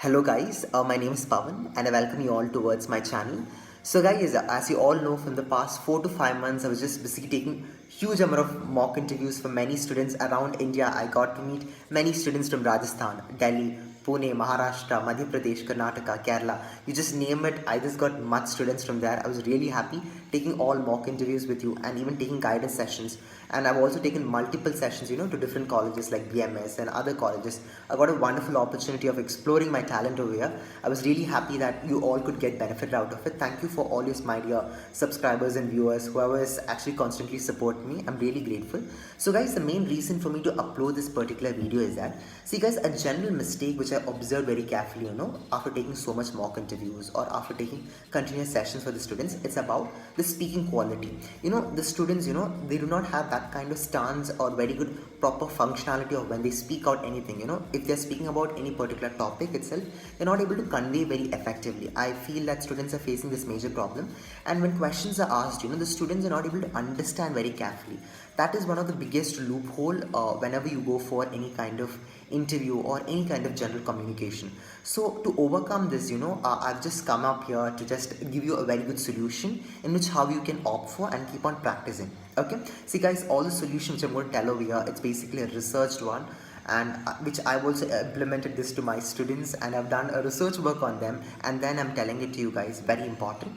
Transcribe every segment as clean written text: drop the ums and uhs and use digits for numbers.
Hello guys, my name is Pawan and I welcome you all towards my channel. So guys, as you all know, from the past 4 to 5 months I was just basically taking huge number of mock interviews for many students around India. I got to meet many students from Rajasthan, Delhi, Pune, Maharashtra, Madhya Pradesh, Karnataka, Kerala. You just name it. I just got much students from there. I was really happy taking all mock interviews with you and even taking guidance sessions. And I've also taken multiple sessions, to different colleges like BMS and other colleges. I got a wonderful opportunity of exploring my talent over here. I was really happy that you all could get benefit out of it. Thank you for all your my dear subscribers and viewers, whoever is actually constantly supporting me. I'm really grateful. So guys, the main reason for me to upload this particular video is that, see guys, a general mistake which I observed very carefully, after taking so much mock interviews or after taking continuous sessions for the students, it's about the speaking quality. The students, they do not have that kind of stance or very good proper functionality of when they speak out anything. If they're speaking about any particular topic itself, they're not able to convey very effectively. I feel that students are facing this major problem, and when questions are asked, the students are not able to understand very carefully. That is one of the biggest loophole whenever you go for any kind of interview or any kind of general communication. So to overcome this, I've just come up here to just give you a very good solution in which how you can opt for and keep on practicing. Okay, see guys, all the solutions which I'm going to tell over here, it's basically a researched one, and which I've also implemented this to my students, and I've done a research work on them, and then I'm telling it to you guys. Very important.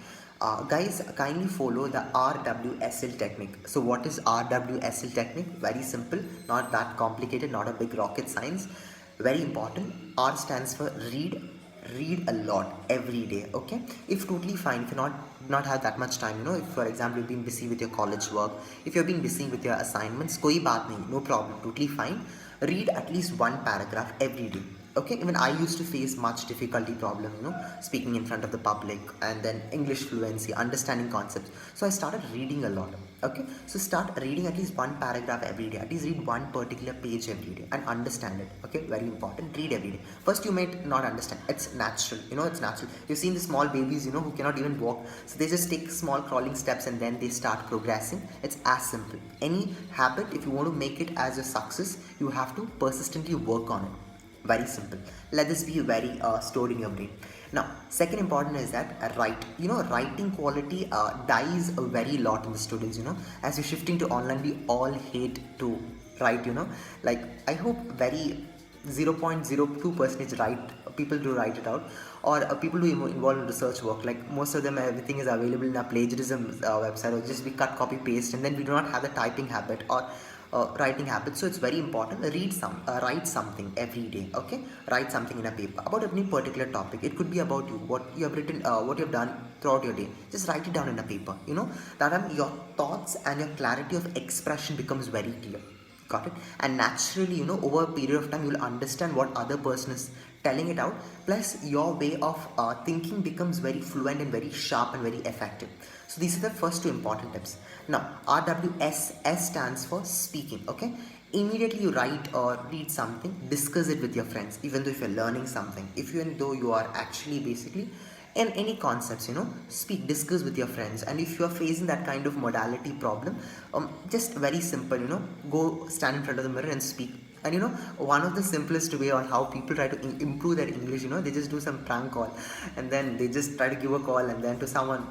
Guys, kindly follow the RWSL technique. So what is RWSL technique? Very simple, not that complicated, not a big rocket science. Very important. R stands for read a lot every day. Okay, if totally fine, if you not have that much time, if for example you've been busy with your college work, if you've been busy with your assignments, koi baat nahi, no problem, totally fine. Read at least one paragraph every day. Okay, even I used to face much difficulty problem, speaking in front of the public, and then English fluency, understanding concepts. So I started reading a lot. Okay, so start reading at least one paragraph every day. At least read one particular page every day and understand it. Okay, very important. Read every day. First, you might not understand. It's natural. It's natural. You've seen the small babies, who cannot even walk. So they just take small crawling steps and then they start progressing. It's as simple. Any habit, if you want to make it as a success, you have to persistently work on it. Very simple. Let this be very stored in your brain. Now, second important is that writing quality dies a very lot in the students. As you're shifting to online, we all hate to write. Like I hope very 0.02% write people do write it out, or people do involve in research work. Like most of them, everything is available in a plagiarism website, or just we cut, copy, paste, and then we do not have the typing habit or writing habits. So it's very important. Write something every day. Okay, write something in a paper about any particular topic. It could be about you, what you have written, what you have done throughout your day. Just write it down in a paper. That time your thoughts and your clarity of expression becomes very clear. Got it? And naturally, over a period of time, you'll understand what other person is telling it out. Plus, your way of thinking becomes very fluent and very sharp and very effective. So these are the first two important tips. Now, RWSS stands for speaking. Okay. Immediately you write or read something, discuss it with your friends. Even though if you're learning something, even though you are actually basically in any concepts, speak, discuss with your friends. And if you are facing that kind of modality problem, just very simple, go stand in front of the mirror and speak. And one of the simplest way on how people try to improve their English, they just do some prank call, and then they just try to give a call, and then to someone,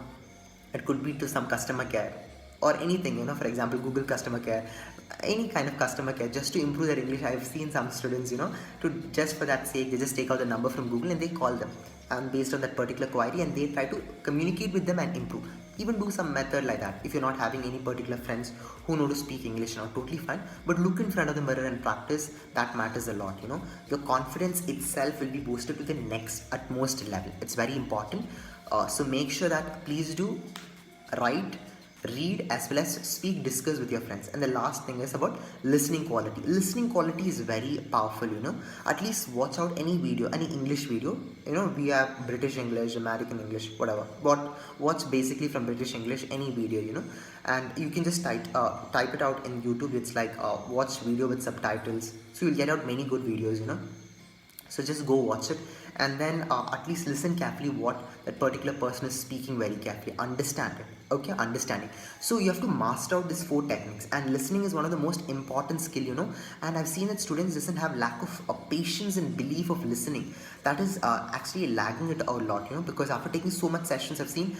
it could be to some customer care or anything, for example Google customer care, any kind of customer care, just to improve their English. I've seen some students, to just for that sake, they just take out the number from Google and they call them, and based on that particular query, and they try to communicate with them and improve. Even do some method like that. If you're not having any particular friends who know to speak English now, totally fine, but look in front of the mirror and practice. That matters a lot. Your confidence itself will be boosted to the next utmost level. It's very important. So make sure that please do write, read, as well as speak, discuss with your friends. And the last thing is about listening quality. Listening quality is very powerful. At least watch out any video, any English video. We have British English, American English, whatever, watch basically from British English any video, and you can just type it out in YouTube. It's like watch video with subtitles, so you'll get out many good videos. So just go watch it, and then at least listen carefully what that particular person is speaking very carefully. Understand it. Okay, understanding. So you have to master out these four techniques, and listening is one of the most important skill, and I've seen that students doesn't have lack of patience and belief of listening. That is actually lagging it a lot, because after taking so much sessions, I've seen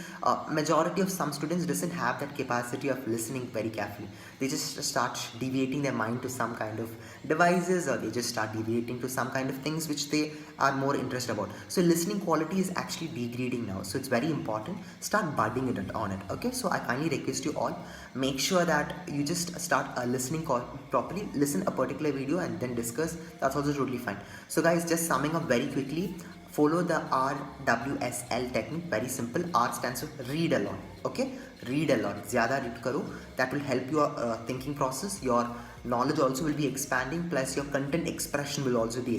majority of some students doesn't have that capacity of listening very carefully. They just start deviating their mind to some kind of devices, or they just start deviating to some kind of things which they are more interested about. So listening quality is actually degrading now, so it's very important. Start budding it on it. Okay, so I kindly request you all, make sure that you just start listening properly. Listen a particular video and then discuss. That's also totally fine. So guys, just summing up very quickly, follow the RWSL technique. Very simple. R stands for read a lot. Okay, read a lot. ज़्यादा read करो. That will help your thinking process. Your knowledge also will be expanding. Plus your content expression will also be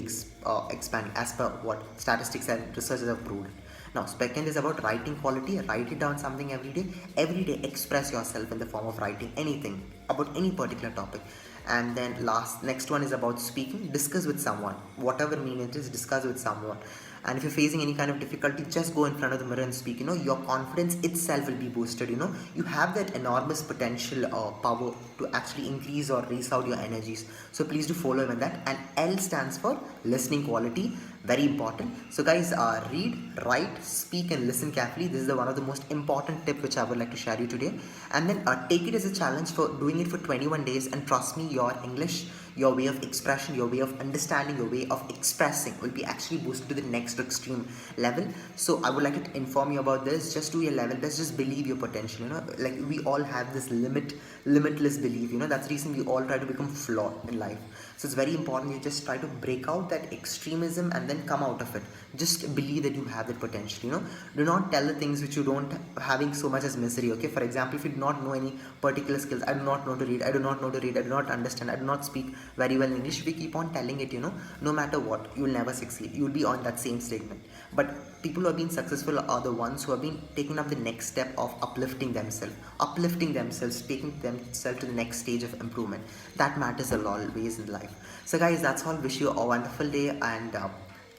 expanding as per what statistics and research have proved. Now, second is about writing quality. Write it down something every day. Every day, express yourself in the form of writing anything about any particular topic. And then next one is about speaking. Discuss with someone, whatever mean it is. Discuss with someone. And if you're facing any kind of difficulty, just go in front of the mirror and speak. Your confidence itself will be boosted. You have that enormous potential or power to actually increase or raise out your energies. So please do follow in that. And L stands for listening quality. Very important. So guys, read, write, speak and listen carefully. This is one of the most important tip which I would like to share you today. And then take it as a challenge for doing it for 21 days, and trust me, your English, your way of expression, your way of understanding, your way of expressing will be actually boosted to the next extreme level. So I would like to inform you about this. Just do your level best. Just believe your potential. Like we all have this limitless belief. That's the reason we all try to become flawed in life. So it's very important you just try to break out that extremism and then come out of it. Just believe that you have that potential. Do not tell the things which you don't having so much as misery. Okay, for example, if you do not know any particular skills, I do not know to read, I do not know to read, I do not understand, I do not speak very well English. If we keep on telling it, no matter what, you will never succeed. You will be on that same statement. But people who have been successful are the ones who have been taking up the next step of uplifting themselves, taking themselves to the next stage of improvement. That matters a lot always in life. So guys, that's all. Wish you a wonderful day, and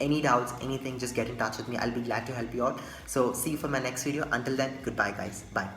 any doubts, anything, just get in touch with me. I'll be glad to help you out. So see you for my next video. Until then, goodbye guys. Bye.